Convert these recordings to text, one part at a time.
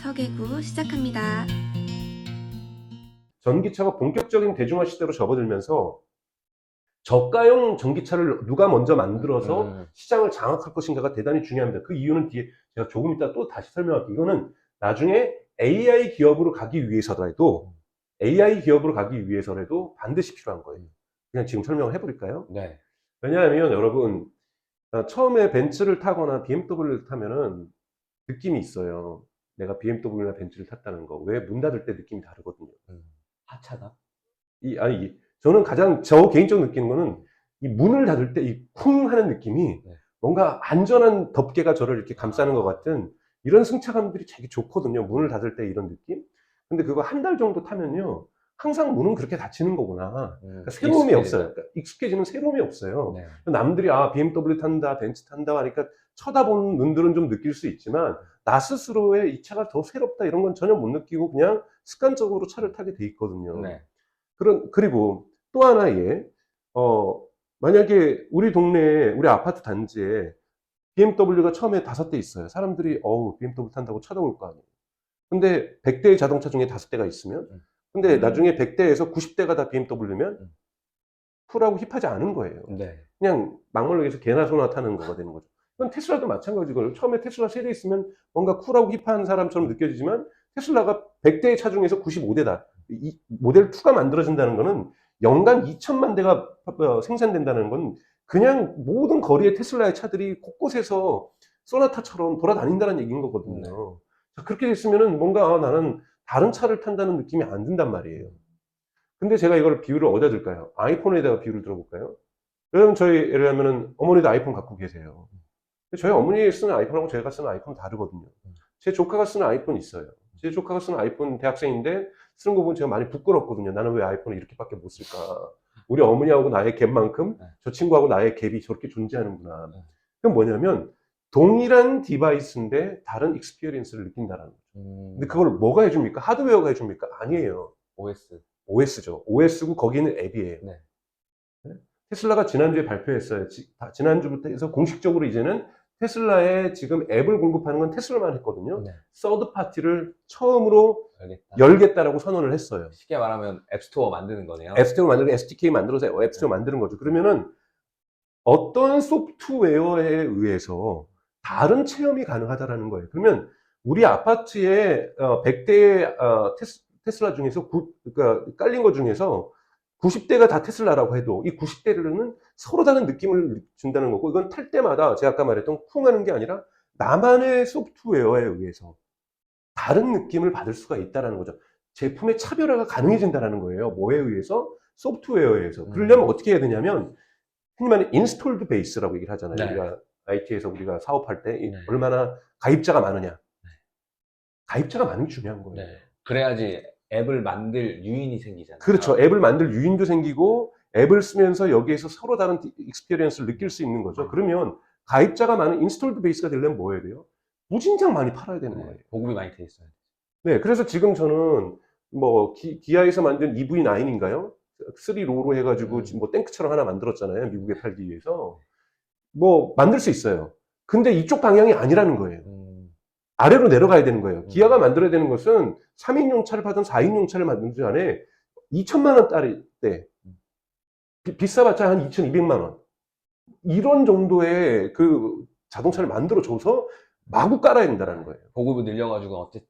설계구 시작합니다. 전기차가 본격적인 대중화 시대로 접어들면서 저가형 전기차를 누가 먼저 만들어서 시장을 장악할 것인가가 대단히 중요합니다. 그 이유는 뒤에 제가 조금 이따 또 다시 설명할게요. 이거는 나중에 AI 기업으로 가기 위해서라도 반드시 필요한 거예요. 그냥 지금 설명을 해버릴까요? 네. 왜냐하면 여러분, 처음에 벤츠를 타거나 BMW를 타면은 느낌이 있어요. 내가 BMW나 벤츠를 탔다는 거. 왜 문 닫을 때 느낌이 다르거든요. 하차다? 저는 저 개인적으로 느끼는 거는 이 문을 닫을 때 이 쿵 하는 느낌이 네. 뭔가 안전한 덮개가 저를 이렇게 감싸는 것 같은 이런 승차감들이 되게 좋거든요. 문을 닫을 때 이런 느낌? 근데 그거 한 달 정도 타면요. 항상 문은 그렇게 닫히는 거구나. 그러니까 새로움이 없어요. 그러니까 익숙해지는 새로움이 없어요. 네. 남들이 BMW 탄다, 벤츠 탄다 하니까 쳐다보는 눈들은 좀 느낄 수 있지만 나 스스로의 이 차가 더 새롭다 이런 건 전혀 못 느끼고 그냥 습관적으로 차를 타게 돼 있거든요. 네. 그리고 또 하나의, 만약에 우리 동네에, 우리 아파트 단지에 BMW가 처음에 5대 있어요. 사람들이, BMW 탄다고 쳐다볼 거 아니에요. 근데 100대의 자동차 중에 5대가 있으면, 근데 나중에 100대에서 90대가 다 BMW면, 쿨하고 힙하지 않은 거예요. 네. 그냥 막말로 해서 개나 소나 타는 거가 되는 거죠. 그건 테슬라도 마찬가지고요. 처음에 테슬라 세대 있으면 뭔가 쿨하고 힙한 사람처럼 느껴지지만, 테슬라가 100대의 차 중에서 95대다. 이 모델 2가 만들어진다는 거는 연간 2천만 대가 생산된다는 건 그냥 모든 거리에 테슬라의 차들이 곳곳에서 소나타처럼 돌아다닌다는 얘기인 거거든요. 자, 그렇게 됐으면은 뭔가 나는 다른 차를 탄다는 느낌이 안 든단 말이에요. 근데 제가 이걸 비유를 어디다 들까요? 아이폰에다가 비유를 들어볼까요? 그러면 예를 들면은 어머니도 아이폰 갖고 계세요. 근데 저희 어머니 쓰는 아이폰하고 제가 쓰는 아이폰은 다르거든요. 제 조카가 쓰는 아이폰 있어요. 제 조카가 쓰는 아이폰 대학생인데 쓰는 거 보면 제가 많이 부끄럽거든요. 나는 왜 아이폰을 이렇게밖에 못 쓸까? 우리 어머니하고 나의 갭만큼 저 친구하고 나의 갭이 저렇게 존재하는구나. 그건 뭐냐면 동일한 디바이스인데 다른 익스피리언스를 느낀다는 거죠. 근데 그걸 뭐가 해줍니까? 하드웨어가 해줍니까? 아니에요. OS죠. OS고 거기는 앱이에요. 네. 테슬라가 지난주에 발표했어요. 지난주부터 해서 공식적으로 이제는 테슬라에 지금 앱을 공급하는 건 테슬라만 했거든요. 네. 서드 파티를 처음으로 열겠다라고 선언을 했어요. 쉽게 말하면 앱스토어 만드는 거네요. 앱스토어 만들고 SDK 만들어서 앱스토어 만드는 거죠. 그러면은 어떤 소프트웨어에 의해서 다른 체험이 가능하다라는 거예요. 그러면 우리 아파트에 100대의 테슬라 중에서 그러니까 깔린 것 중에서 90대가 다 테슬라라고 해도 이 90대는 서로 다른 느낌을 준다는 거고, 이건 탈 때마다 제가 아까 말했던 쿵 하는 게 아니라 나만의 소프트웨어에 의해서 다른 느낌을 받을 수가 있다는 거죠. 제품의 차별화가 가능해진다는 거예요. 뭐에 의해서? 소프트웨어에 의해서. 그러려면 어떻게 해야 되냐면 흔히 말하는 인스톨드 베이스라고 얘기를 하잖아요. 네. 우리가 IT에서 우리가 사업할 때 네. 얼마나 가입자가 많으냐. 가입자가 많은 게 중요한 거예요. 네. 그래야지 앱을 만들 유인이 생기잖아요. 그렇죠. 앱을 만들 유인도 생기고 앱을 쓰면서 여기에서 서로 다른 익스피리언스를 느낄 수 있는 거죠. 그러면 가입자가 많은 인스톨드 베이스가 되려면 뭐 해야 돼요? 무진장 많이 팔아야 되는 거예요. 보급이 많이 돼 있어요. 네, 그래서 지금 저는 기아에서 만든 EV9인가요? 3로로 해가지고 지금 탱크처럼 하나 만들었잖아요. 미국에 팔기 위해서. 만들 수 있어요. 근데 이쪽 방향이 아니라는 거예요. 아래로 내려가야 되는 거예요. 기아가 만들어야 되는 것은 3인용 차를 파든 4인용 차를 만들기 전에 2천만 원짜리 때 비싸봤자 한 2,200만 원 이런 정도의 그 자동차를 만들어줘서 마구 깔아야 된다는 거예요. 보급을 늘려가지고 어떻게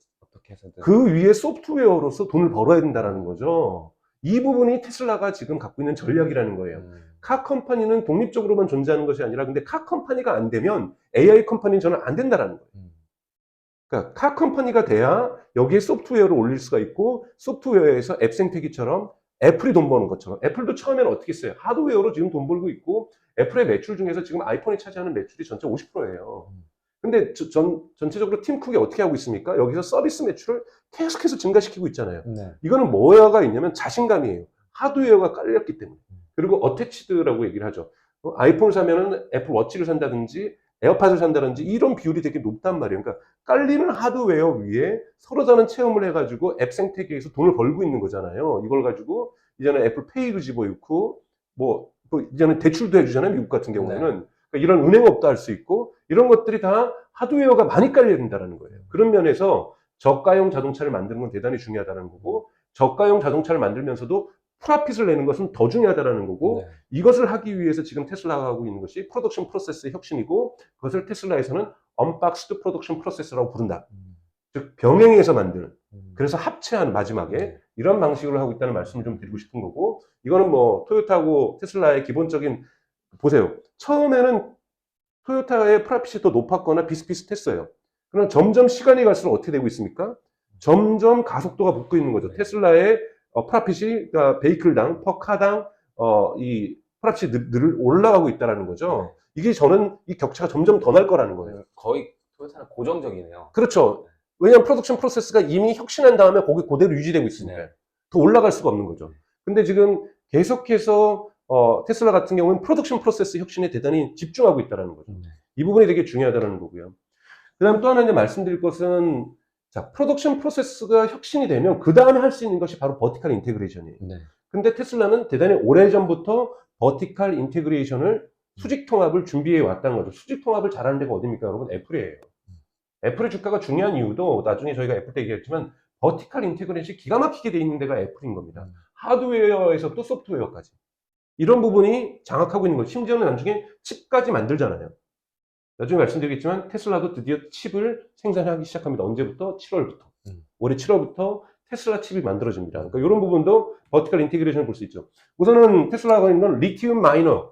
해서든 그 위에 소프트웨어로서 돈을 벌어야 된다는 거죠. 이 부분이 테슬라가 지금 갖고 있는 전략이라는 거예요. 카 컴퍼니는 독립적으로만 존재하는 것이 아니라 근데 카 컴퍼니가 안 되면 AI 컴퍼니는 저는 안 된다는 거예요. 그러니까 카 컴퍼니가 돼야 여기에 소프트웨어를 올릴 수가 있고 소프트웨어에서 앱 생태계처럼 애플이 돈 버는 것처럼 애플도 처음에는 어떻게 했어요? 하드웨어로 지금 돈 벌고 있고 애플의 매출 중에서 지금 아이폰이 차지하는 매출이 전체 50%예요. 근데 전체적으로 팀 쿡이 어떻게 하고 있습니까? 여기서 서비스 매출을 계속해서 증가시키고 있잖아요. 이거는 뭐가 있냐면 자신감이에요. 하드웨어가 깔렸기 때문에. 그리고 어태치드라고 얘기를 하죠. 아이폰을 사면은 애플 워치를 산다든지 에어팟을 산다든지 이런 비율이 되게 높단 말이에요. 그러니까 깔리는 하드웨어 위에 서로 다른 체험을 해가지고 앱 생태계에서 돈을 벌고 있는 거잖아요. 이걸 가지고 이제는 애플 페이도 집어넣고 이제는 대출도 해주잖아요. 미국 같은 경우에는. 그러니까 이런 은행업도 할 수 있고 이런 것들이 다 하드웨어가 많이 깔려야 된다는 거예요. 그런 면에서 저가형 자동차를 만드는 건 대단히 중요하다는 거고, 저가형 자동차를 만들면서도 프라핏을 내는 것은 더 중요하다는 거고, 네. 이것을 하기 위해서 지금 테슬라가 하고 있는 것이 프로덕션 프로세스의 혁신이고, 그것을 테슬라에서는 언박스드 프로덕션 프로세스라고 부른다. 즉 병행해서 만드는, 그래서 합체한 마지막에 네. 이런 방식으로 하고 있다는 말씀을 좀 드리고 싶은 거고, 이거는 뭐 토요타하고 테슬라의 기본적인, 보세요. 처음에는 토요타의 프라핏이 더 높았거나 비슷비슷했어요. 그러나 점점 시간이 갈수록 어떻게 되고 있습니까? 점점 가속도가 붙고 있는 거죠. 네. 테슬라의 프라핏이, 그러니까 베이클당, 퍼카당 이 프라핏이 늘 올라가고 있다는 거죠. 이게 저는 이 격차가 점점 더 날 거라는 거예요. 거의 토요타는 고정적이네요. 그렇죠. 왜냐하면 프로덕션 프로세스가 이미 혁신한 다음에 거기 그대로 유지되고 있으니까 네. 더 올라갈 수가 없는 거죠. 근데 지금 계속해서 테슬라 같은 경우는 프로덕션 프로세스 혁신에 대단히 집중하고 있다는 거죠. 이 부분이 되게 중요하다는 거고요. 그 다음 또 하나 이제 말씀드릴 것은, 자, 프로덕션 프로세스가 혁신이 되면 그 다음에 할 수 있는 것이 바로 버티컬 인테그레이션이에요. 네. 근데 테슬라는 대단히 오래전부터 버티컬 인테그레이션을, 수직 통합을 준비해 왔다는 거죠. 수직 통합을 잘하는 데가 어딥니까, 여러분? 애플이에요. 애플의 주가가 중요한 이유도 나중에 저희가 애플 때 얘기했지만 버티컬 인테그레이션이 기가 막히게 돼 있는 데가 애플인 겁니다. 하드웨어에서 또 소프트웨어까지. 이런 부분이 장악하고 있는 거죠. 심지어는 나중에 칩까지 만들잖아요. 나중에 말씀드리겠지만 테슬라도 드디어 칩을 생산하기 시작합니다. 언제부터? 7월부터. 올해 7월부터 테슬라 칩이 만들어집니다. 그러니까 이런 부분도 버티컬 인테그레이션을 볼 수 있죠. 우선은 테슬라가 있는 건 리튬 마이너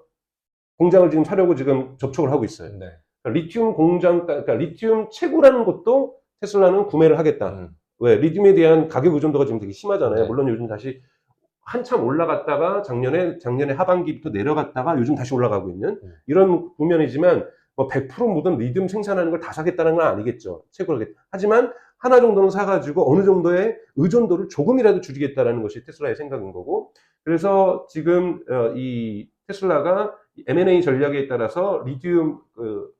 공장을 지금 사려고 지금 접촉을 하고 있어요. 네. 그러니까 리튬 공장, 그러니까 리튬 채굴하는 것도 테슬라는 구매를 하겠다. 왜? 리튬에 대한 가격 의존도가 지금 되게 심하잖아요. 네. 물론 요즘 다시 한참 올라갔다가 작년에 하반기부터 내려갔다가 요즘 다시 올라가고 있는 이런 국면이지만 뭐 100% 모든 리튬 생산하는 걸 다 사겠다는 건 아니겠죠. 채굴하겠다. 하지만 하나 정도는 사가지고 어느 정도의 의존도를 조금이라도 줄이겠다라는 것이 테슬라의 생각인 거고, 그래서 지금 이 테슬라가 M&A 전략에 따라서 리튬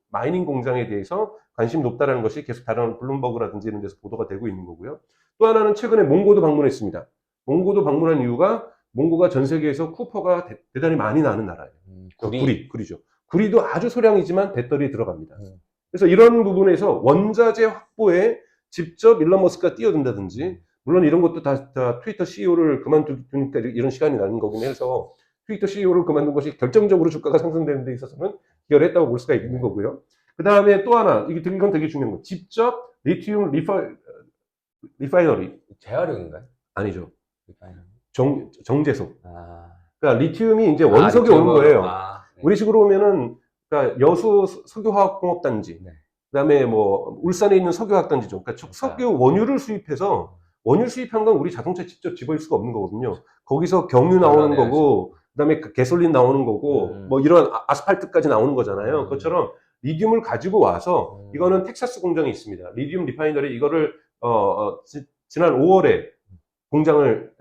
마이닝 공장에 대해서 관심이 높다는 것이 계속 다른 블룸버그라든지 이런 데서 보도가 되고 있는 거고요. 또 하나는 최근에 몽고도 방문했습니다. 몽고도 방문한 이유가 몽고가 전 세계에서 쿠퍼가 대단히 많이 나는 나라예요. 구리죠. 구리도 아주 소량이지만 배터리에 들어갑니다. 그래서 이런 부분에서 원자재 확보에 직접 일론 머스크가 뛰어든다든지, 물론 이런 것도 다 트위터 CEO를 그만두니까 이런 시간이 나는 거긴 해서 트위터 CEO를 그만둔 것이 결정적으로 주가가 상승되는 데 있어서는 기여를 했다고 볼 수가 있는 거고요. 그 다음에 또 하나, 이건 되게 중요한 거. 직접 리튬 리파이너리. 재활용인가요? 아니죠. 리파이너리. 정제소. 그러니까 리튬이 이제 원석이 오는 리튬으로. 거예요. 네. 우리 식으로 보면은, 그러니까 여수 석유화학공업단지, 네. 그다음에 뭐 울산에 있는 석유화학단지죠. 그러니까 석유 원유를 수입해서, 원유 수입한 건 우리 자동차에 직접 집어일 수가 없는 거거든요. 거기서 경유 나오는 거고, 그다음에 가솔린 나오는 거고, 뭐 이런 아스팔트까지 나오는 거잖아요. 그것처럼 리튬을 가지고 와서, 이거는 텍사스 공장이 있습니다. 리튬 리파이너리, 이거를 지난 5월에 공장을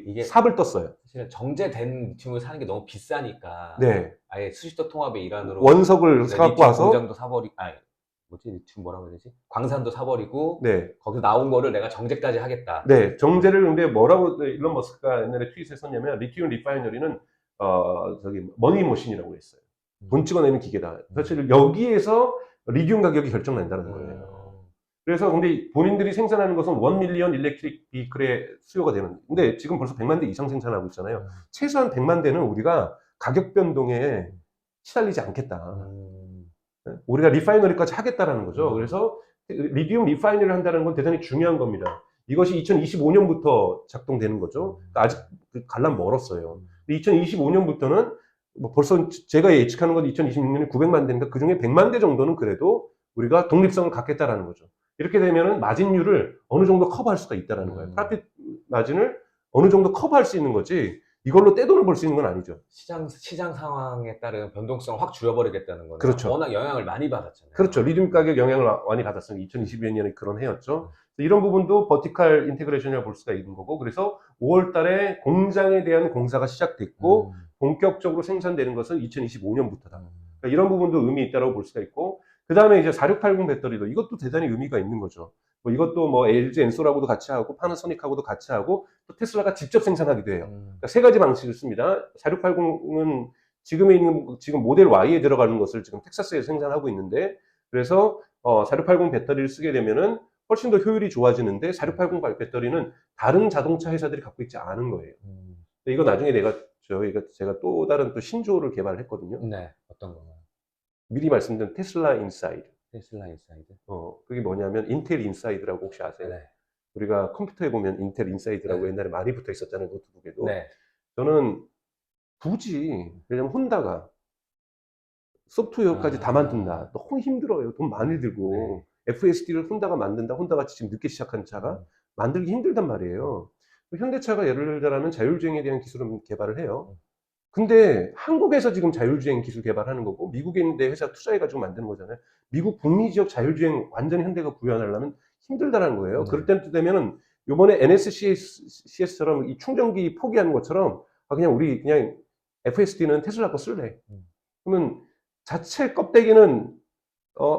이게 삽을 떴어요. 사실은 정제된 리튬을 사는 게 너무 비싸니까 네. 아예 수식도 통합의 일환으로 원석을 사갖고 와서 공장도 사버리고, 뭐지, 리튬 뭐라고 해야 되지? 광산도 사버리고, 네. 거기서 나온 거를 내가 정제까지 하겠다. 네, 정제를 근데 뭐라고 일론 머스크가 옛날에 트윗에 썼냐면 리튬 리파이너리는 머니머신이라고 했어요. 돈 찍어내는 기계다. 사실 여기에서 리튬 가격이 결정난다는 거예요. 그래서 근데 본인들이 생산하는 것은 1밀리언 일렉트릭 비클의 수요가 되는. 근데 지금 벌써 100만 대 이상 생산하고 있잖아요. 최소한 100만 대는 우리가 가격 변동에 시달리지 않겠다. 우리가 리파이너리까지 하겠다라는 거죠. 그래서 리튬 리파이너리를 한다는 건 대단히 중요한 겁니다. 이것이 2025년부터 작동되는 거죠. 그러니까 아직 갈람 멀었어요. 2025년부터는 뭐 벌써 제가 예측하는 건 2026년에 900만 대니까 그 중에 100만 대 정도는 그래도 우리가 독립성을 갖겠다라는 거죠. 이렇게 되면은 마진율을 어느 정도 커버할 수가 있다라는 거예요. 프라핏 마진을 어느 정도 커버할 수 있는 거지, 이걸로 떼돈을 벌 수 있는 건 아니죠. 시장 상황에 따른 변동성을 확 줄여버리겠다는 거는 그렇죠. 워낙 영향을 많이 받았잖아요. 그렇죠. 리튬 가격 영향을 많이 받았으니 2022년에 그런 해였죠. 이런 부분도 버티컬 인테그레이션이라고 볼 수가 있는 거고, 그래서 5월 달에 공장에 대한 공사가 시작됐고 본격적으로 생산되는 것은 2025년부터다. 그러니까 이런 부분도 의미 있다고 볼 수가 있고, 그 다음에 이제 4680 배터리도 이것도 대단히 의미가 있는 거죠. 뭐 이것도 뭐 LG 엔솔하고도 같이 하고 파나소닉하고도 같이 하고 또 테슬라가 직접 생산하기도 해요. 그러니까 세 가지 방식을 씁니다. 4680은 지금 모델 Y에 들어가는 것을 지금 텍사스에서 생산하고 있는데, 그래서 4680 배터리를 쓰게 되면은 훨씬 더 효율이 좋아지는데 4680 배터리는 다른 자동차 회사들이 갖고 있지 않은 거예요. 근데 이거 나중에 제가 또 다른 또 신조어를 개발을 했거든요. 네, 어떤 건가요? 미리 말씀드린 테슬라 인사이드. 테슬라 인사이드. 그게 뭐냐면 인텔 인사이드라고 혹시 아세요? 네. 우리가 컴퓨터에 보면 인텔 인사이드라고 네. 옛날에 많이 붙어 있었잖아요, 노트북에도. 네. 저는 굳이, 왜냐면 혼다가 소프트웨어까지 다 만든다. 너무 힘들어요. 돈 많이 들고. FSD를 혼다가 만든다. 혼다가 지금 늦게 시작한 차가 만들기 힘들단 말이에요. 현대차가 예를 들자면 자율주행에 대한 기술을 개발을 해요. 근데 한국에서 지금 자율주행 기술 개발하는 거고 미국에 있는데 회사 투자해가지고 만드는 거잖아요. 미국 북미 지역 자율주행 완전히 현대가 구현하려면 힘들다는 거예요. 그럴 때는 되면은 요번에 NSCS처럼 이 충전기 포기하는 것처럼 그냥 우리 그냥 FSD는 테슬라 거 쓸래. 그러면 자체 껍데기는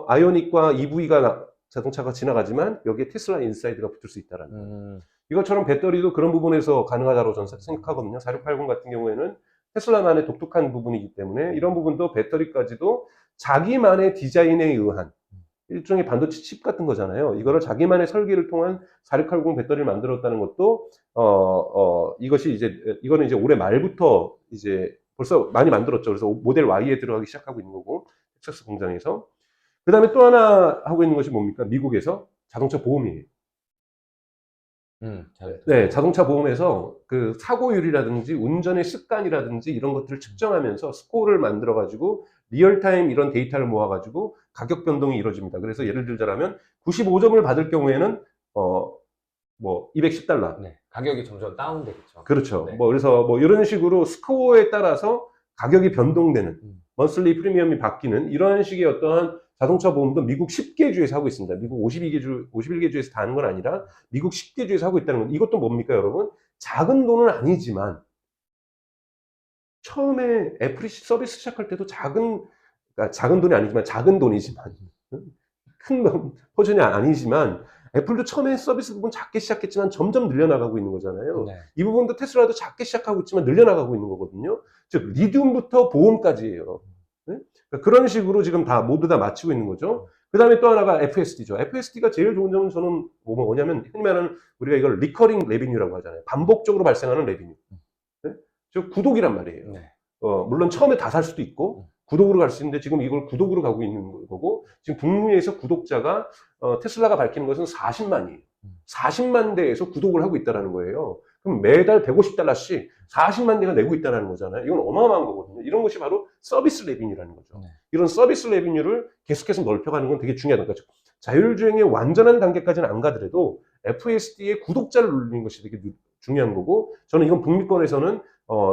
아이오닉과 EV가 자동차가 지나가지만 여기에 테슬라 인사이드가 붙을 수 있다라는 거예요. 이것처럼 배터리도 그런 부분에서 가능하다고 저는 생각하거든요. 4680 같은 경우에는 테슬라만의 독특한 부분이기 때문에 이런 부분도 배터리까지도 자기만의 디자인에 의한 일종의 반도체 칩 같은 거잖아요. 이거를 자기만의 설계를 통한 4680 배터리를 만들었다는 것도 이거는 이제 올해 말부터 이제 벌써 많이 만들었죠. 그래서 모델 Y에 들어가기 시작하고 있는 거고 텍사스 공장에서. 그 다음에 또 하나 하고 있는 것이 뭡니까? 미국에서 자동차 보험이에요. 네, 자동차 보험에서 그 사고율이라든지 운전의 습관이라든지 이런 것들을 측정하면서 스코어를 만들어 가지고 리얼타임 이런 데이터를 모아 가지고 가격 변동이 이루어집니다. 그래서 예를 들자면 95점을 받을 경우에는 뭐 $210. 네, 가격이 점점 다운되겠죠. 그렇죠. 네. 그래서 이런 식으로 스코어에 따라서 가격이 변동되는 먼슬리 프리미엄이 바뀌는 이런 식의 어떠한 자동차 보험도 미국 10개 주에서 하고 있습니다. 미국 51개 주에서 다 하는 건 아니라 미국 10개 주에서 하고 있다는 건 이것도 뭡니까, 여러분? 작은 돈은 아니지만 처음에 애플이 서비스 시작할 때도 그러니까 작은 돈이 아니지만 작은 돈이지만 큰 포션이 아니지만 애플도 처음에 서비스 부분 작게 시작했지만 점점 늘려나가고 있는 거잖아요. 네. 이 부분도 테슬라도 작게 시작하고 있지만 늘려나가고 있는 거거든요. 즉 리튬부터 보험까지예요. 네? 그러니까 그런 식으로 지금 모두 다 맞추고 있는 거죠. 그 다음에 또 하나가 FSD죠. FSD가 제일 좋은 점은 저는 뭐냐면 흔히 말하는 우리가 이걸 리커링 레비뉴라고 하잖아요. 반복적으로 발생하는 레비뉴. 네? 즉 구독이란 말이에요. 네. 물론 처음에 다 살 수도 있고 구독으로 갈 수 있는데 지금 이걸 구독으로 가고 있는 거고 지금 북미에서 구독자가 테슬라가 밝히는 것은 40만이에요. 40만 대에서 구독을 하고 있다는 거예요. 그럼 매달 $150씩 40만 대가 내고 있다는 거잖아요. 이건 어마어마한 거거든요. 이런 것이 바로 서비스 레비뉴라는 거죠. 네. 이런 서비스 레비뉴를 계속해서 넓혀가는 건 되게 중요하다는 거죠. 자율주행의 완전한 단계까지는 안 가더라도 FSD의 구독자를 늘리는 것이 되게 중요한 거고 저는 이건 북미권에서는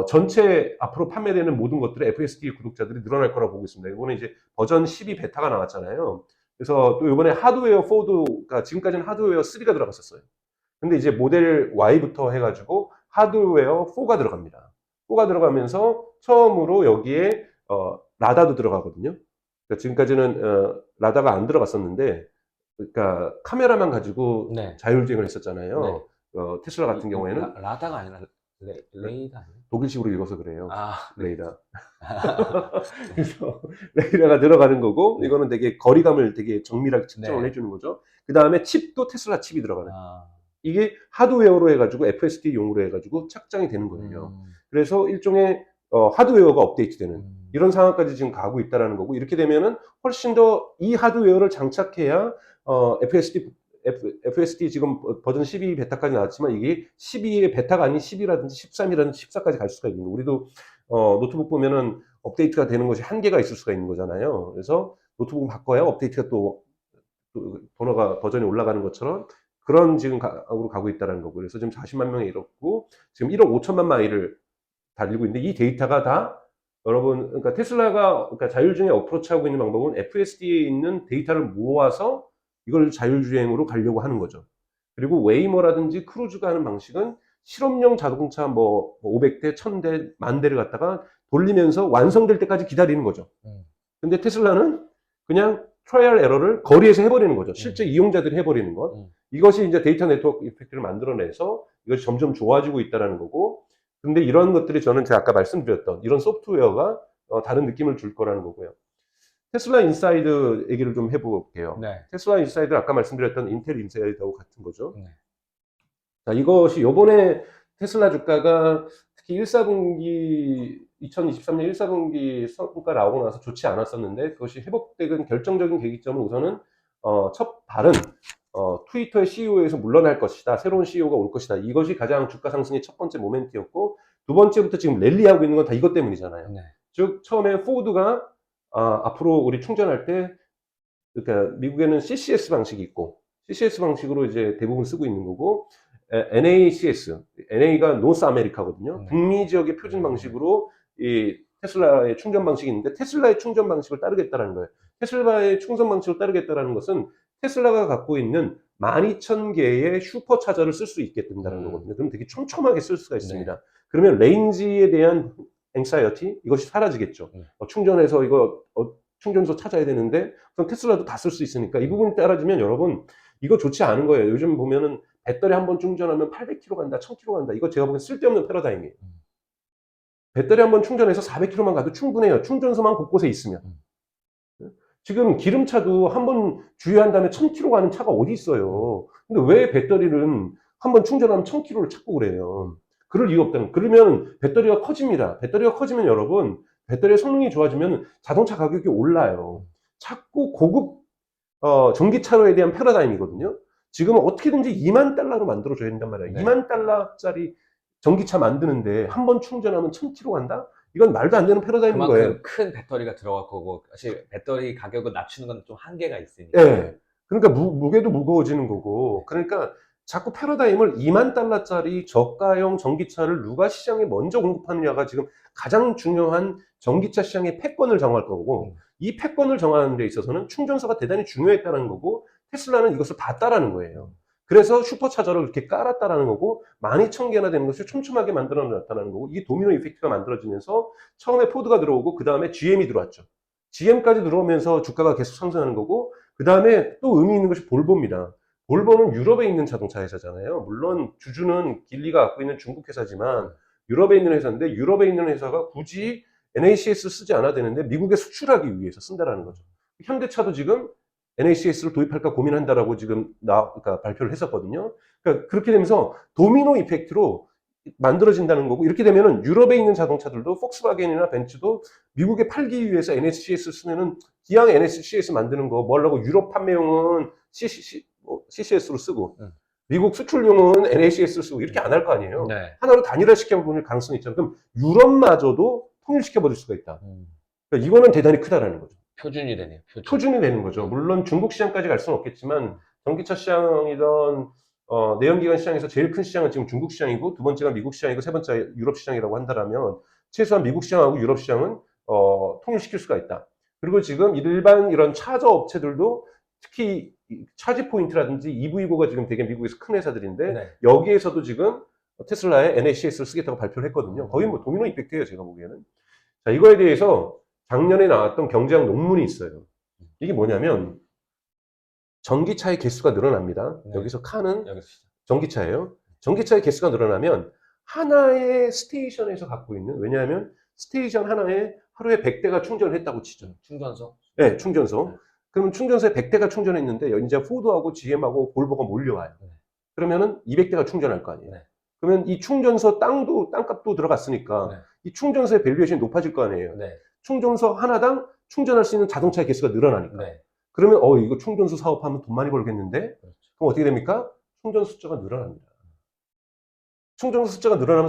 전체 앞으로 판매되는 모든 것들의 FSD 구독자들이 늘어날 거라고 보고 있습니다. 이번에 이제 버전 12 베타가 나왔잖아요. 그래서 또 이번에 하드웨어 4가 지금까지는 하드웨어 3가 들어갔었어요. 근데 이제 모델 Y부터 해가지고 하드웨어 4가 들어갑니다. 4가 들어가면서 처음으로 여기에 라다도 들어가거든요. 그러니까 지금까지는 라다가 안 들어갔었는데 그러니까 카메라만 가지고 네. 자율주행을 했었잖아요. 네. 테슬라 같은 경우에는 라다가 아니라 레이다 아니에요? 독일식으로 읽어서 그래요. 네. 레이다. 그래서 레이다가 들어가는 거고 이거는 되게 거리감을 되게 정밀하게 측정을 네. 해주는 거죠. 그 다음에 칩도 테슬라 칩이 들어가는 거예요. 이게 하드웨어로 해가지고 FSD용으로 해가지고 착장이 되는 거예요. 그래서 일종의 하드웨어가 업데이트되는 이런 상황까지 지금 가고 있다는 거고 이렇게 되면은 훨씬 더 이 하드웨어를 장착해야 FSD 지금 버전 12 베타까지 나왔지만 이게 12의 베타가 아닌 10이라든지 13이라든지 14까지 갈 수가 있는 거예요. 우리도 노트북 보면은 업데이트가 되는 것이 한계가 있을 수가 있는 거잖아요. 그래서 노트북 바꿔야 업데이트가 또 버전이 올라가는 것처럼 그런 지금 으로 가고 있다는 거고 그래서 지금 40만 명이 이렇고 지금 1억 5천만 마일을 달리고 있는데 이 데이터가 다 여러분 그러니까 테슬라가 그러니까 자율주행에 어프로치하고 있는 방법은 FSD에 있는 데이터를 모아서 이걸 자율주행으로 가려고 하는 거죠. 그리고 웨이모라든지 크루즈가 하는 방식은 실험용 자동차 500대, 1000대, 10,000대를 갖다가 돌리면서 완성될 때까지 기다리는 거죠. 근데 테슬라는 그냥 트라이얼 에러를 거리에서 해버리는 거죠. 실제 이용자들이 해버리는 것. 이것이 이제 데이터 네트워크 이펙트를 만들어내서 이것이 점점 좋아지고 있다는 거고 근데 이런 것들이 저는 제가 아까 말씀드렸던 이런 소프트웨어가 다른 느낌을 줄 거라는 거고요. 테슬라 인사이드 얘기를 좀 해볼게요. 네. 테슬라 인사이드 아까 말씀드렸던 인텔 인사이드하고 같은 거죠. 네. 자, 이것이 요번에 테슬라 주가가 특히 1사분기 2023년 1사분기 성과 나오고 나서 좋지 않았었는데 그것이 회복되는 결정적인 계기점은 우선은 첫 발은 트위터의 CEO에서 물러날 것이다. 새로운 CEO가 올 것이다. 이것이 가장 주가 상승의 첫 번째 모멘트였고 두 번째부터 지금 랠리하고 있는 건 다 이것 때문이잖아요. 네. 즉 처음에 포드가 앞으로 우리 충전할 때 그러니까 미국에는 CCS 방식이 있고 CCS 방식으로 이제 대부분 쓰고 있는 거고 NACS, NA가 노스 아메리카거든요. 북미 지역의 표준 방식으로 이 테슬라의 충전 방식이 있는데 테슬라의 충전 방식을 따르겠다라는 거예요. 테슬라의 충전 방식을 따르겠다라는 것은 테슬라가 갖고 있는 12,000개의 슈퍼차저를 쓸 수 있게 된다는 거거든요. 그럼 되게 촘촘하게 쓸 수가 있습니다. 그러면 레인지에 대한 앵사이어티 이것이 사라지겠죠. 충전해서 이거 충전소 찾아야 되는데 그럼 테슬라도 다 쓸 수 있으니까 이 부분이 따라지면 여러분 이거 좋지 않은 거예요. 요즘 보면은 배터리 한 번 충전하면 800km 간다, 1000km 간다. 이거 제가 보기엔 쓸데없는 패러다임이에요. 배터리 한 번 충전해서 400km만 가도 충분해요. 충전소만 곳곳에 있으면. 지금 기름차도 한 번 주유한 다음에 1000km 가는 차가 어디 있어요. 근데 왜 배터리는 한 번 충전하면 1000km를 찾고 그래요. 그럴 이유 없다는. 그러면 배터리가 커집니다. 배터리가 커지면 여러분, 배터리의 성능이 좋아지면 자동차 가격이 올라요. 자꾸 고급 전기차로에 대한 패러다임이거든요. 지금은 어떻게든지 2만 달러로 만들어줘야 된단 말이에요. 네. 2만 달러짜리 전기차 만드는데 한 번 충전하면 1000km 간다? 이건 말도 안 되는 패러다임인 그만큼 거예요. 큰 배터리가 들어갈 거고 사실 배터리 가격을 낮추는 건 좀 한계가 있으니까. 예. 그러니까 무게도 무거워지는 거고. 그러니까 자꾸 패러다임을 2만 달러짜리 저가형 전기차를 누가 시장에 먼저 공급하느냐가 지금 가장 중요한 전기차 시장의 패권을 정할 거고 이 패권을 정하는 데 있어서는 충전소가 대단히 중요했다는 거고 테슬라는 이것을 봤다라는 거예요. 그래서 슈퍼차저를 이렇게 깔았다라는 거고 12,000개나 되는 것을 촘촘하게 만들어 놨다는 거고 이게 도미노 이펙트가 만들어지면서 처음에 포드가 들어오고 그 다음에 GM이 들어왔죠. GM까지 들어오면서 주가가 계속 상승하는 거고 그 다음에 또 의미 있는 것이 볼보입니다. 볼보는 유럽에 있는 자동차 회사잖아요. 물론 주주는 길리가 갖고 있는 중국 회사지만 유럽에 있는 회사인데 유럽에 있는 회사가 굳이 NACS 쓰지 않아도 되는데 미국에 수출하기 위해서 쓴다라는 거죠. 현대차도 지금 NACS를 도입할까 고민한다라고 지금 그러니까 발표를 했었거든요. 그러니까 그렇게 되면서 도미노 이펙트로 만들어진다는 거고 이렇게 되면은 유럽에 있는 자동차들도 폭스바겐이나 벤츠도 미국에 팔기 위해서 NACS 쓰면은 기왕 NACS 만드는 거 뭐라고 유럽 판매용은 CCS로 쓰고 미국 수출용은 NACS를 쓰고 이렇게 안 할 거 아니에요. 네. 하나로 단일화시켜버릴 가능성이 있잖아요. 그럼 유럽마저도 통일시켜버릴 수가 있다. 그러니까 이거는 대단히 크다라는 거죠. 표준이 되네요. 표준이 되는 거죠. 물론 중국 시장까지 갈 수는 없겠지만 전기차 시장이던 내연기관 시장에서 제일 큰 시장은 지금 중국 시장이고 두 번째가 미국 시장이고 세 번째가 유럽 시장이라고 한다면 최소한 미국 시장하고 유럽 시장은 통일시킬 수가 있다. 그리고 지금 일반 이런 차저 업체들도 특히 차지 포인트라든지 EV고가 지금 되게 미국에서 큰 회사들인데 네. 여기에서도 지금 테슬라에 NACS를 쓰겠다고 발표를 했거든요. 거의 뭐 도미노 이펙트예요, 제가 보기에는. 자, 이거에 대해서 작년에 나왔던 경제학 논문이 있어요. 이게 뭐냐면 전기차의 개수가 늘어납니다. 네. 여기서 칸은 여기서 전기차예요. 전기차의 개수가 늘어나면 하나의 스테이션에서 갖고 있는 왜냐하면 스테이션 하나에 하루에 100대가 충전을 했다고 치죠. 충전소? 네, 충전소. 그러면 충전소에 100대가 충전했는데 이제 포드하고 GM하고 볼보가 몰려와요. 그러면은 200대가 충전할 거 아니에요. 네. 그러면 이 충전소 땅값도 들어갔으니까 네. 이 충전소의 밸류에이션이 높아질 거 아니에요. 네. 충전소 하나당 충전할 수 있는 자동차의 개수가 늘어나니까. 네. 그러면 이거 충전소 사업하면 돈 많이 벌겠는데? 그렇죠. 그럼 어떻게 됩니까? 충전 숫자가 늘어납니다. 충전 숫자가 늘어나면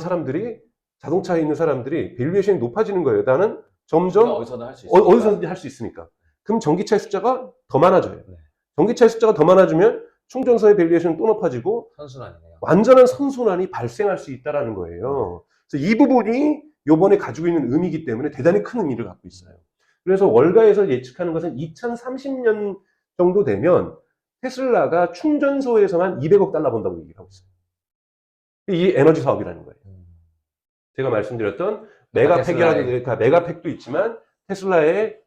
자동차에 있는 사람들이 밸류에이션이 높아지는 거예요. 나는 점점 어디서든 할 수 있어요. 어디서든지 할 수 있으니까. 그럼 전기차의 숫자가 더 많아져요. 네. 전기차의 숫자가 더 많아지면 충전소의 밸류에이션은 또 높아지고 선순환이네요. 완전한 선순환이 발생할 수 있다는 거예요. 그래서 이 부분이 요번에 가지고 있는 의미이기 때문에 대단히 큰 의미를 갖고 있어요. 그래서 월가에서 예측하는 것은 2030년 정도 되면 테슬라가 충전소에서만 200억 달러 번다고 얘기를 하고 있어요. 이 에너지 사업이라는 거예요. 제가 말씀드렸던 메가팩이라든가 메가팩도 있지만 테슬라의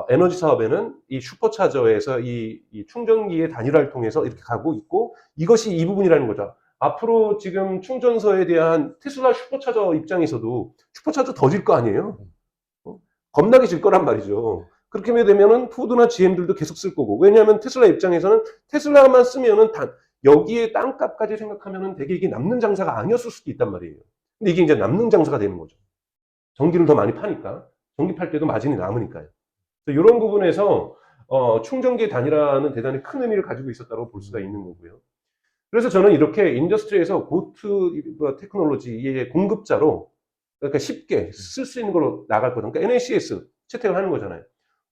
에너지 사업에는 이 슈퍼차저에서 이 충전기의 단일화를 통해서 이렇게 가고 있고 이것이 이 부분이라는 거죠. 앞으로 지금 충전소에 대한 테슬라 슈퍼차저 입장에서도 슈퍼차저 더 질 거 아니에요? 겁나게 질 거란 말이죠. 그렇게 되면은 포드나 GM들도 계속 쓸 거고. 왜냐하면 테슬라 입장에서는 테슬라만 쓰면은 여기에 땅값까지 생각하면은 되게 이게 남는 장사가 아니었을 수도 있단 말이에요. 근데 이게 이제 남는 장사가 되는 거죠. 전기를 더 많이 파니까. 전기 팔 때도 마진이 남으니까요. 이런 부분에서 충전기의 단일화는 대단히 큰 의미를 가지고 있었다고 볼 수가 있는 거고요. 그래서 저는 이렇게 인더스트리에서 고트 테크놀로지의 공급자로 그러니까 쉽게 쓸 수 있는 걸로 나갈 거든. 그러니까 NACS 채택을 하는 거잖아요.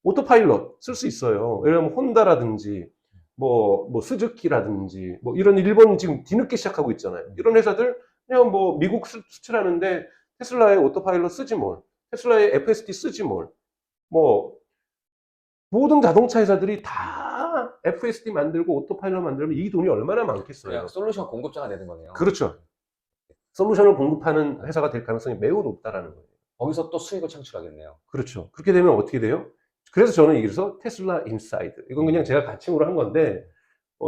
오토파일럿 쓸 수 있어요. 왜냐하면 혼다라든지 뭐 스즈키라든지 뭐 이런 일본 지금 뒤늦게 시작하고 있잖아요. 이런 회사들 그냥 뭐 미국 수출하는데 테슬라의 오토파일럿 쓰지 뭘, 테슬라의 FSD 쓰지 뭘, 뭐 모든 자동차 회사들이 다 FSD 만들고 오토파일럿 만들면 이 돈이 얼마나 많겠어요. 그냥 솔루션 공급자가 되는 거네요. 그렇죠. 솔루션을 공급하는 회사가 될 가능성이 매우 높다라는 거예요. 거기서 또 수익을 창출하겠네요. 그렇죠. 그렇게 되면 어떻게 돼요? 그래서 저는 여기서 테슬라 인사이드. 이건 그냥 제가 가칭으로 한 건데,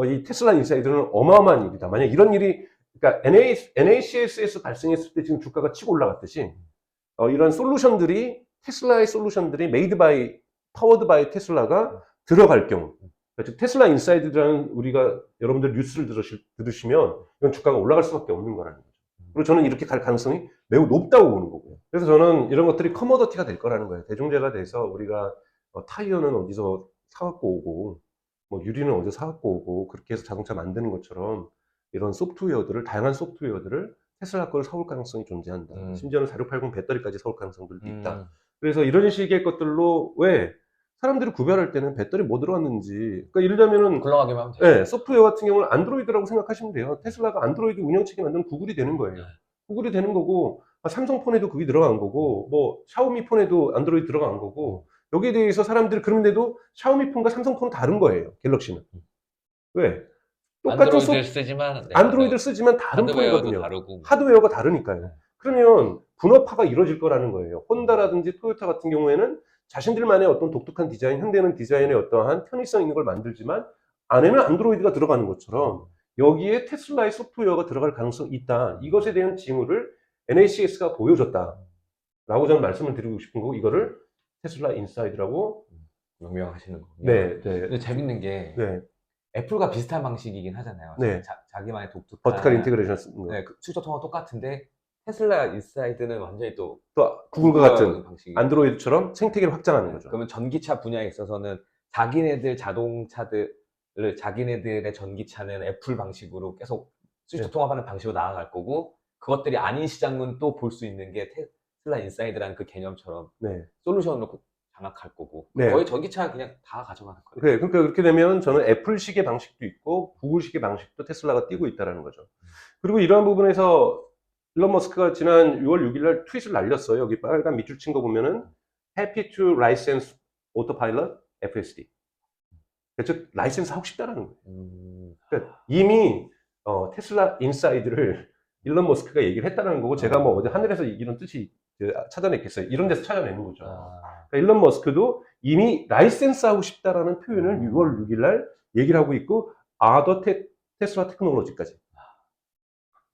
이 테슬라 인사이드는 어마어마한 일이다. 만약 이런 일이, 그러니까 NACS에서 발생했을 때 지금 주가가 치고 올라갔듯이, 이런 솔루션들이, 테슬라의 솔루션들이 메이드 바이, 파워드 바이 테슬라가 들어갈 경우, 즉 테슬라 인사이드라는 우리가 여러분들 뉴스를 들으시면 이건 주가가 올라갈 수밖에 없는 거라는 거죠. 그리고 저는 이렇게 갈 가능성이 매우 높다고 보는 거고요. 그래서 저는 이런 것들이 커머더티가 될 거라는 거예요. 대중재가 돼서 우리가 타이어는 어디서 사갖고 오고, 뭐 유리는 어디서 사갖고 오고, 그렇게 해서 자동차 만드는 것처럼 이런 소프트웨어들을, 다양한 소프트웨어들을 테슬라 거를 사올 가능성이 존재한다. 심지어는 4680 배터리까지 사올 가능성들도 있다. 그래서 이런 식의 것들로 왜 사람들이 구별할 때는 배터리 뭐 들어왔는지, 그러니까 예를 들면은 굴러가기만 하면 되죠. 네, 소프트웨어 같은 경우는 안드로이드라고 생각하시면 돼요. 테슬라가 안드로이드 운영체계 만드는 구글이 되는 거예요. 구글이 되는 거고, 삼성폰에도 그게 들어간 거고, 뭐 샤오미 폰에도 안드로이드 들어간 거고, 여기에 대해서 사람들이 그런데도 샤오미 폰과 삼성 폰은 다른 거예요. 갤럭시는. 왜? 똑같은 안드로이드를 쓰지만 안드로이드를 쓰지만 다른 하드웨어도 폰이거든요. 다르고 하드웨어가 다르니까요. 그러면 분업화가 이루어질 거라는 거예요. 혼다라든지 토요타 같은 경우에는 자신들만의 어떤 독특한 디자인, 현대는 디자인의 어떠한 편의성 있는 걸 만들지만 안에는 안드로이드가 들어가는 것처럼 여기에 테슬라의 소프트웨어가 들어갈 가능성이 있다. 이것에 대한 징후를 NACS가 보여줬다. 라고 저는 말씀을 드리고 싶은 거고, 이거를 테슬라 인사이드라고. 명명하시는 거군요. 네, 네. 근데 재밌는 게 네. 애플과 비슷한 방식이긴 하잖아요. 네. 자기만의 독특한 버티컬 인테그레이션 쓰는 거. 네, 출처 통화 똑같은데 테슬라 인사이드는 완전히 또 구글과 같은 방식이. 안드로이드처럼 생태계를 확장하는 거죠. 그러면 전기차 분야에 있어서는 자기네들 자동차들을 자기네들의 전기차는 애플 방식으로 계속 스위치 네. 통합하는 방식으로 나아갈 거고, 그것들이 아닌 시장은 또 볼 수 있는 게 테슬라 인사이드라는 그 개념처럼 네. 솔루션으로 장악할 거고, 네. 거의 전기차 그냥 다 가져가는 거예요. 그래, 그러니까 그렇게 되면 저는 애플식의 방식도 있고 구글식의 방식도 테슬라가 띄고 있다는 거죠. 그리고 이러한 부분에서 일론 머스크가 지난 6월 6일 날 트윗을 날렸어요. 여기 빨간 밑줄 친 거 보면은 Happy to license autopilot FSD. 즉 라이센스 하고 싶다라는 거예요. 그러니까 이미 테슬라 인사이드를 일론 머스크가 얘기를 했다는 거고, 제가 뭐 어디 하늘에서 이런 뜻이 찾아냈겠어요. 이런 데서 찾아내는 거죠. 그러니까 일론 머스크도 이미 라이센스 하고 싶다라는 표현을 6월 6일 날 얘기를 하고 있고, 아더 테슬라 테크놀로지까지.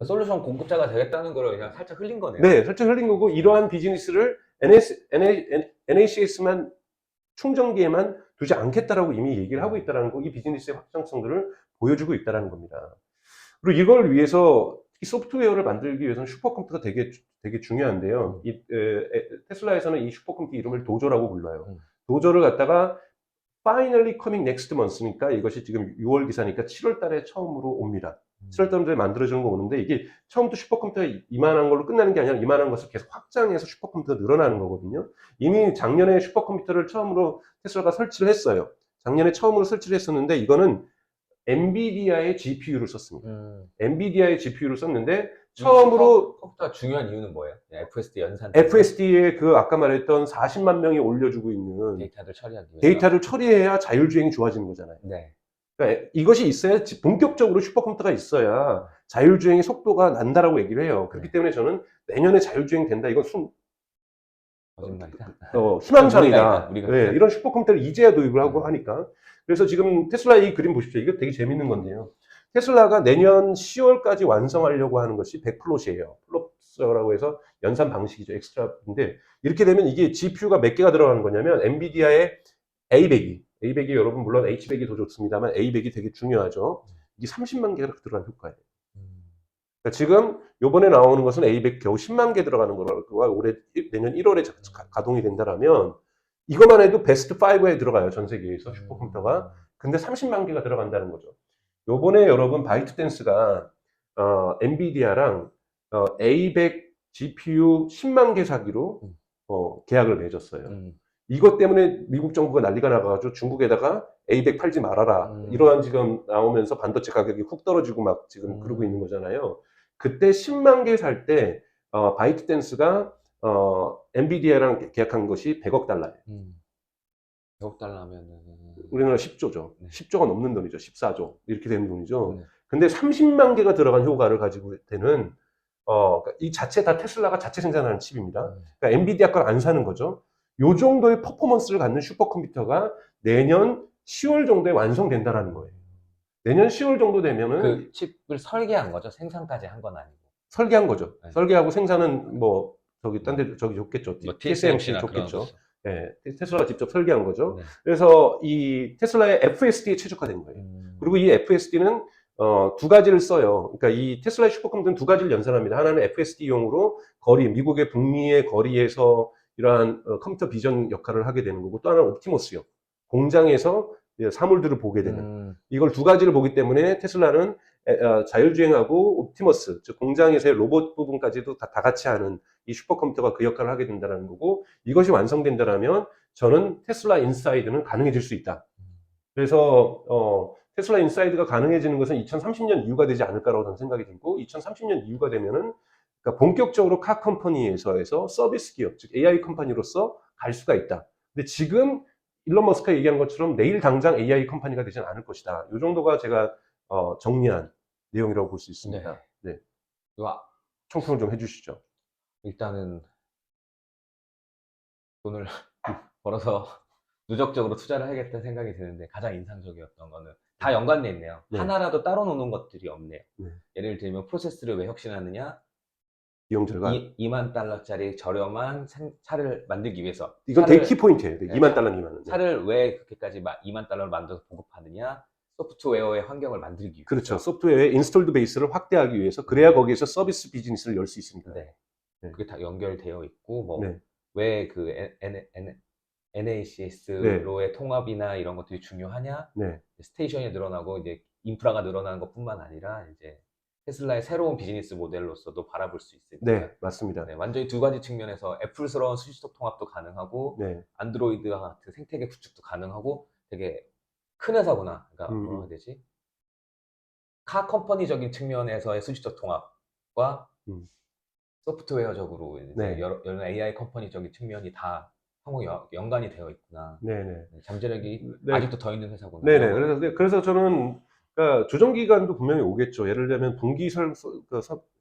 솔루션 공급자가 되겠다는 걸 그냥 살짝 흘린 거네요. 네, 살짝 흘린 거고, 이러한 비즈니스를 NACS만 충전기에만 두지 않겠다라고 이미 얘기를 하고 있다는 거, 이 비즈니스의 확장성들을 보여주고 있다는 겁니다. 그리고 이걸 위해서 소프트웨어를 만들기 위해서는 슈퍼컴퓨터가 되게 중요한데요. 테슬라에서는 이 슈퍼컴퓨터 이름을 도저라고 불러요. 도저를 갖다가 finally coming next month니까 이것이 지금 6월 기사니까 7월 달에 처음으로 옵니다. 7월 달에 만들어지는 거 오는데, 이게 처음부터 슈퍼컴퓨터가 이만한 걸로 끝나는 게 아니라 이만한 것을 계속 확장해서 슈퍼컴퓨터가 늘어나는 거거든요. 이미 작년에 슈퍼컴퓨터를 처음으로 테슬라가 설치를 했어요. 작년에 처음으로 설치를 했었는데, 이거는 엔비디아의 GPU를 썼습니다. 엔비디아의 GPU를 썼는데, 처음으로 컴퓨터가 중요한 이유는 뭐예요? FSD 연산 FSD에 아까 말했던 40만 명이 올려주고 있는 데이터를 처리하기 위해서. 데이터를 처리해야 자율주행이 좋아지는 거잖아요. 네. 그러니까 이것이 있어야, 본격적으로 슈퍼컴퓨터가 있어야 자율주행의 속도가 난다라고 얘기를 해요. 그렇기 때문에 저는 내년에 자율주행 된다. 이건 거짓말이다. 희망사항이다. 우리가 네, 이런 슈퍼컴퓨터를 이제야 도입을 하고 하니까. 그래서 지금 테슬라 이 그림 보십시오. 이거 되게 재밌는 건데요. 테슬라가 내년 10월까지 완성하려고 하는 것이 100플롯이에요. 플롯라고 해서 연산 방식이죠. 엑스트라인데, 이렇게 되면 이게 GPU가 몇 개가 들어가는 거냐면 엔비디아의 A100이 여러분 물론 H100이 더 좋습니다만 A100이 되게 중요하죠. 이게 30만 개가 들어간 효과예요. 그러니까 지금 요번에 나오는 것은 A100 겨우 10만 개 들어가는 거가 올해 내년 1월에 가동이 된다라면 이것만 해도 베스트 5에 들어가요. 전 세계에서 슈퍼컴퓨터가. 근데 30만 개가 들어간다는 거죠. 요번에 여러분 바이트댄스가 엔비디아랑 A100 GPU 10만 개 사기로 계약을 맺었어요. 이것 때문에 미국 정부가 난리가 나가지고 중국에다가 A100 팔지 말아라. 이러한 지금 나오면서 반도체 가격이 훅 떨어지고 막 지금 그러고 있는 거잖아요. 그때 10만 개 살 때 바이트댄스가 엔비디아랑 계약한 것이 100억 달러예요. 100억 달러면은 우리나라 10조죠. 네. 10조가 넘는 돈이죠. 14조. 이렇게 되는 돈이죠. 네. 근데 30만 개가 들어간 효과를 가지고 되는 그러니까 이 자체 다 테슬라가 자체 생산하는 칩입니다. 그러니까 엔비디아 걸 안 사는 거죠. 요 정도의 퍼포먼스를 갖는 슈퍼컴퓨터가 내년 10월 정도에 완성된다라는 거예요. 내년 10월 정도 되면은 그 칩을 설계한 거죠. 생산까지 한 건 아니고. 설계한 거죠. 네. 설계하고 생산은 뭐 저기 딴 데 저기 좋겠죠. 뭐 TSMC TSMC 나 좋겠죠. 그런 예, 테슬라가 직접 설계한 거죠. 네. 그래서 이 테슬라의 FSD에 최적화된 거예요. 그리고 이 FSD는 두 가지를 써요. 그러니까 이 테슬라의 슈퍼컴퓨터는 두 가지를 연산합니다. 하나는 FSD용으로 미국의 북미의 거리에서 이러한 컴퓨터 비전 역할을 하게 되는 거고, 또 하나는 옵티머스요. 공장에서 사물들을 보게 되는. 이걸 두 가지를 보기 때문에 테슬라는 자율주행하고 옵티머스, 즉 공장에서의 로봇 부분까지도 다 같이 하는 이 슈퍼컴퓨터가 그 역할을 하게 된다는 거고, 이것이 완성된다면 저는 테슬라 인사이드는 가능해질 수 있다. 그래서 테슬라 인사이드가 가능해지는 것은 2030년 이후가 되지 않을까라고 저는 생각이 들고, 2030년 이후가 되면은 그러니까 본격적으로 카 컴퍼니에서 서비스 기업, 즉 AI 컴퍼니로서 갈 수가 있다. 근데 지금 일론 머스크가 얘기한 것처럼 내일 당장 AI 컴퍼니가 되지는 않을 것이다. 이 정도가 제가 정리한 내용이라고 볼 수 있습니다. 네. 총평을 좀 해주시죠. 일단은 돈을 벌어서 누적적으로 투자를 해야겠다는 생각이 드는데, 가장 인상적이었던 거는 다 연관돼 있네요. 네. 하나라도 따로 노는 것들이 없네요. 네. 예를 들면 프로세스를 왜 혁신하느냐? 비용 절감. 2만 달러짜리 저렴한 차를 만들기 위해서. 이건 되게 키포인트예요. 2만 달러니만은. 차를 왜 그렇게까지 2만 달러를 만들어서 보급하느냐? 소프트웨어의 환경을 만들기 위해서. 그렇죠. 소프트웨어의 인스톨드 베이스를 확대하기 위해서, 그래야 거기에서 서비스 비즈니스를 열 수 있습니다. 네. 네. 그게 다 연결되어 있고, 뭐, 네. 왜 그 NACS로의 통합이나 이런 것들이 중요하냐? 네. 스테이션이 늘어나고 이제 인프라가 늘어나는 것뿐만 아니라 이제 테슬라의 새로운 비즈니스 모델로서도 바라볼 수 있으니까. 네, 맞습니다. 네, 완전히 두 가지 측면에서 애플스러운 수시적 통합도 가능하고, 네. 안드로이드와 같은 생태계 구축도 가능하고, 되게 큰 회사구나. 그러니까 뭐라 해야 되지? 카 컴퍼니적인 측면에서의 수시적 통합과 소프트웨어적으로 이제 네. 여러 AI 컴퍼니적인 측면이 다 상호 연관이 되어 있구나. 네네. 잠재력이 네. 아직도 더 있는 회사구나. 네네. 그래서 저는 그러니까 조정 기간도 분명히 오겠죠. 예를 들면 분기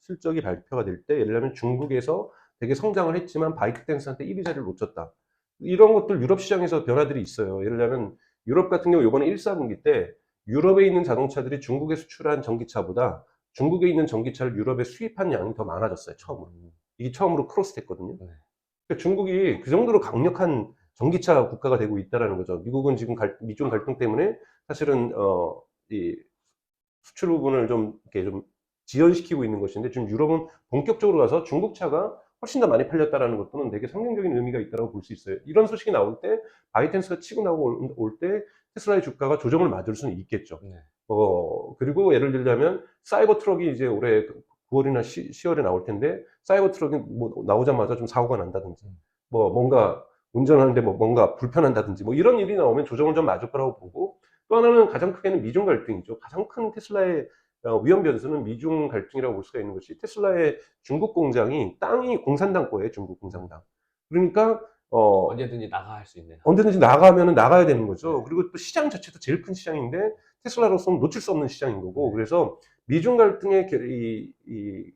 실적이 발표가 될 때, 예를 들면 중국에서 되게 성장을 했지만 바이트댄스한테 1위 자리를 놓쳤다. 이런 것들 유럽 시장에서 변화들이 있어요. 예를 들면 유럽 같은 경우 이번에 1사분기 때 유럽에 있는 자동차들이 중국에 수출한 전기차보다 중국에 있는 전기차를 유럽에 수입한 양이 더 많아졌어요. 처음으로. 이게 처음으로 크로스됐거든요. 그러니까 중국이 그 정도로 강력한 전기차 국가가 되고 있다는 거죠. 미국은 지금 미중 갈등 때문에 사실은 이 수출 부분을 좀 이렇게 좀 지연시키고 있는 것인데, 지금 유럽은 본격적으로 가서 중국 차가 훨씬 더 많이 팔렸다라는 것들은 되게 성경적인 의미가 있다고 볼 수 있어요. 이런 소식이 나올 때 바이트댄스가 치고 나오고 올 때 테슬라의 주가가 조정을 맞을 수는 있겠죠. 네. 그리고 예를 들자면 사이버 트럭이 이제 올해 9월이나 10월에 나올 텐데, 사이버 트럭이 뭐 나오자마자 좀 사고가 난다든지, 뭐 뭔가 운전하는데 뭐 뭔가 불편한다든지, 뭐 이런 일이 나오면 조정을 좀 맞을 거라고 보고, 또 하나는 가장 크게는 미중 갈등이죠. 가장 큰 테슬라의 위험 변수는 미중 갈등이라고 볼 수가 있는 것이, 테슬라의 중국 공장이 땅이 공산당 거예요. 중국 공산당. 그러니까 언제든지 나갈 수 있는. 언제든지 나가면은 나가야 되는 거죠. 그리고 또 시장 자체도 제일 큰 시장인데 테슬라로서는 놓칠 수 없는 시장인 거고, 그래서 미중 갈등의 이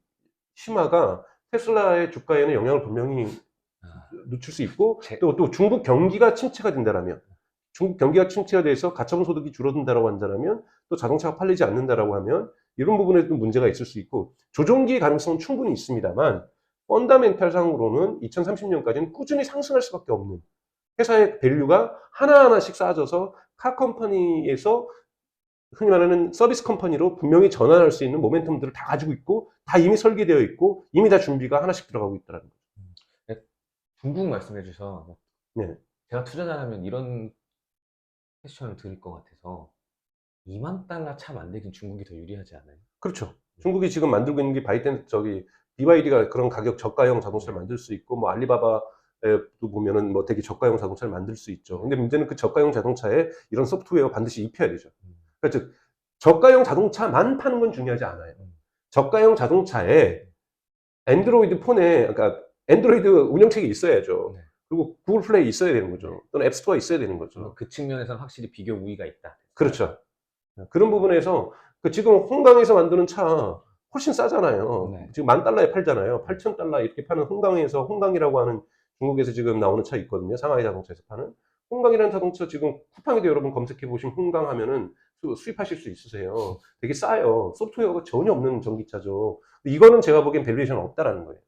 심화가 테슬라의 주가에는 영향을 분명히 미칠 수 있고, 또 중국 경기가 침체가 된다라면, 중국 경기가 침체가 돼서 가처분 소득이 줄어든다라고 한다면, 또 자동차가 팔리지 않는다라고 하면 이런 부분에도 문제가 있을 수 있고, 조정기의 가능성은 충분히 있습니다만 펀더멘탈 상으로는 2030년까지는 꾸준히 상승할 수밖에 없는, 회사의 밸류가 하나하나씩 쌓아져서 카 컴퍼니에서 흔히 말하는 서비스 컴퍼니로 분명히 전환할 수 있는 모멘텀들을 다 가지고 있고 다 이미 설계되어 있고 이미 다 준비가 하나씩 들어가고 있다는 거죠. 네, 중국 말씀해 주셔서 네. 제가 투자자라면 이런 퀘스천을 드릴 것 같아서 2만 달러 차 만들긴 중국이 더 유리하지 않아요? 그렇죠. 중국이 지금 만들고 있는 게 BYD가 그런 가격 저가형 자동차를 만들 수 있고, 뭐 알리바바에도 보면은 뭐 되게 저가형 자동차를 만들 수 있죠. 근데 문제는 그 저가형 자동차에 이런 소프트웨어 반드시 입혀야 되죠. 그러니까 즉, 저가형 자동차만 파는 건 중요하지 않아요. 저가형 자동차에 안드로이드 폰에, 그러니까 안드로이드 운영체계 있어야죠. 네. 그리고 구글 플레이 있어야 되는 거죠. 또는 앱스토어 있어야 되는 거죠. 그 측면에서는 확실히 비교 우위가 있다. 그렇죠. 그런 부분에서 지금 홍강에서 만드는 차 훨씬 싸잖아요. 네. 지금 $10,000에 팔잖아요. 8,000달러 이렇게 파는 홍강이라고 하는 중국에서 지금 나오는 차 있거든요. 상하이 자동차에서 파는. 홍강이라는 자동차 지금 쿠팡에도 여러분 검색해 보시면 홍강 하면은 수입하실 수 있으세요. 되게 싸요. 소프트웨어가 전혀 없는 전기차죠. 이거는 제가 보기엔 밸류에이션 없다라는 거예요.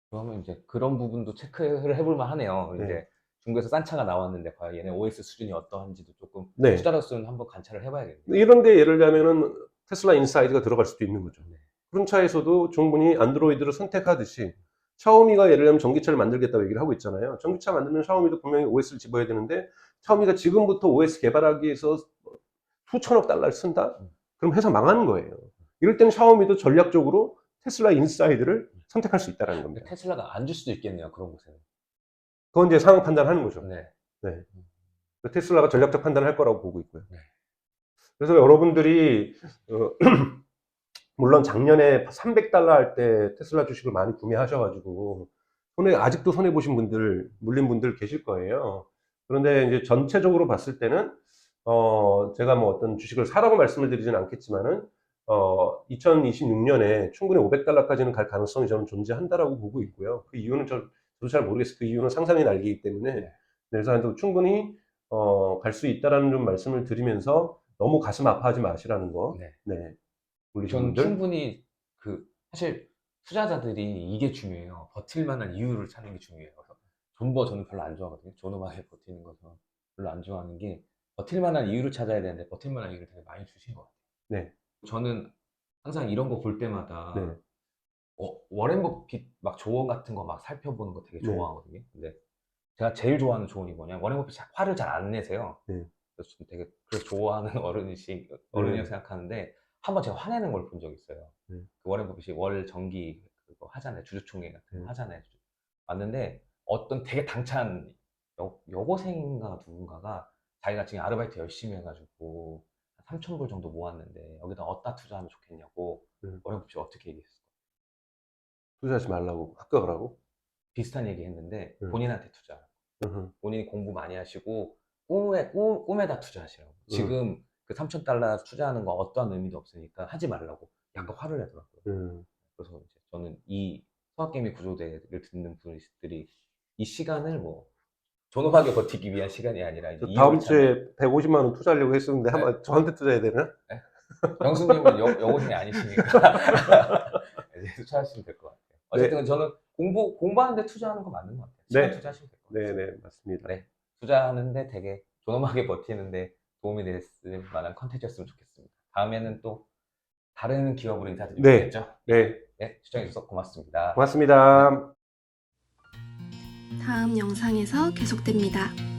그러면 이제 그런 부분도 체크를 해볼 만하네요. 네. 이제 중국에서 싼 차가 나왔는데 과연 얘네 OS 수준이 어떠한지도 조금 네. 투자로서는 한번 관찰을 해봐야겠네요. 이런데 예를 들자면은 테슬라 인사이드가 들어갈 수도 있는 거죠. 네. 그런 차에서도 충분히 안드로이드를 선택하듯이 샤오미가 예를 들면 전기차를 만들겠다고 얘기를 하고 있잖아요. 전기차 만들면 샤오미도 분명히 OS를 집어야 되는데 샤오미가 지금부터 OS 개발하기 위해서 수천억 달러를 쓴다? 그럼 회사 망하는 거예요. 이럴 때는 샤오미도 전략적으로 테슬라 인사이드를 선택할 수 있다는 겁니다. 테슬라가 안 줄 수도 있겠네요. 그런 곳에는. 그건 이제 상황 판단하는 거죠. 네. 네. 테슬라가 전략적 판단을 할 거라고 보고 있고요. 네. 그래서 여러분들이 물론 작년에 $300 할 때 테슬라 주식을 많이 구매하셔가지고 아직도 손해 보신 분들, 물린 분들 계실 거예요. 그런데 이제 전체적으로 봤을 때는 제가 뭐 어떤 주식을 사라고 말씀을 드리진 않겠지만은 2026년에 충분히 $500까지는 갈 가능성이 저는 존재한다라고 보고 있고요. 그 이유는 저도 잘 모르겠어요. 그 이유는 상상의 날개이기 때문에. 네. 그래서 충분히 갈 수 있다라는 좀 말씀을 드리면서 너무 가슴 아파하지 마시라는 거. 네. 네. 우리 전 분들. 충분히 사실 투자자들이 이게 중요해요. 버틸 만한 이유를 찾는 게 중요해요. 그래서 존버 저는 별로 안 좋아하거든요. 존엄하게 버티는 것은 별로 안 좋아하는 게 버틸 만한 이유를 찾아야 되는데 버틸 만한 이유를 되게 많이 주신 것 같아요. 네. 저는 항상 이런 거 볼 때마다 네. 워렌 버핏 막 조언 같은 거 막 살펴보는 거 되게 네. 좋아하거든요. 근데 제가 제일 좋아하는 조언이 뭐냐면 워렌 버핏이 화를 잘 안 내세요. 네. 그래서 좀 되게 좋아하는 어른이라고 생각하는데 한번 제가 화내는 걸 본 적이 있어요. 그 워렌 버핏이 월 정기 그거 하잖아요. 주주총회 같은 거 하잖아요. 왔는데 어떤 되게 당찬 여고생인가 누군가가 자기가 지금 아르바이트 열심히 해가지고 3,000불 정도 모았는데 여기다 어디다 투자하면 좋겠냐고 워렌 버핏이 어떻게 얘기했어요? 투자하지 말라고 합격을 하고 비슷한 얘기 했는데 본인한테 투자. 본인이 공부 많이 하시고 꿈에다 투자하시라고. 지금 그 3,000달러 투자하는 거 어떠한 의미도 없으니까 하지 말라고 약간 화를 내더라고요. 그래서 이제 저는 이 성악개미 구조대를 듣는 분들이 이 시간을 뭐 존엄하게 버티기 위한 시간이 아니라 이제 다음 주에 150만 원 투자하려고 했었는데 네. 한번 저한테 투자해야 되나? 네? 영수님은 여고생이 아니시니까 이제 투자하시면 될 것 같아요. 어쨌든 네. 저는 공부하는데 투자하는 거 맞는 것 같아요. 시간 네. 투자하시면 될 것 같아요. 네, 맞습니다. 네, 투자하는데 되게 존엄하게 버티는데 도움이 됐을 만한 컨텐츠였으면 좋겠습니다. 다음에는 또 다른 기업으로 인사드리면 네. 되겠죠? 네. 네, 시청해주셔서 고맙습니다. 고맙습니다. 다음 영상에서 계속됩니다.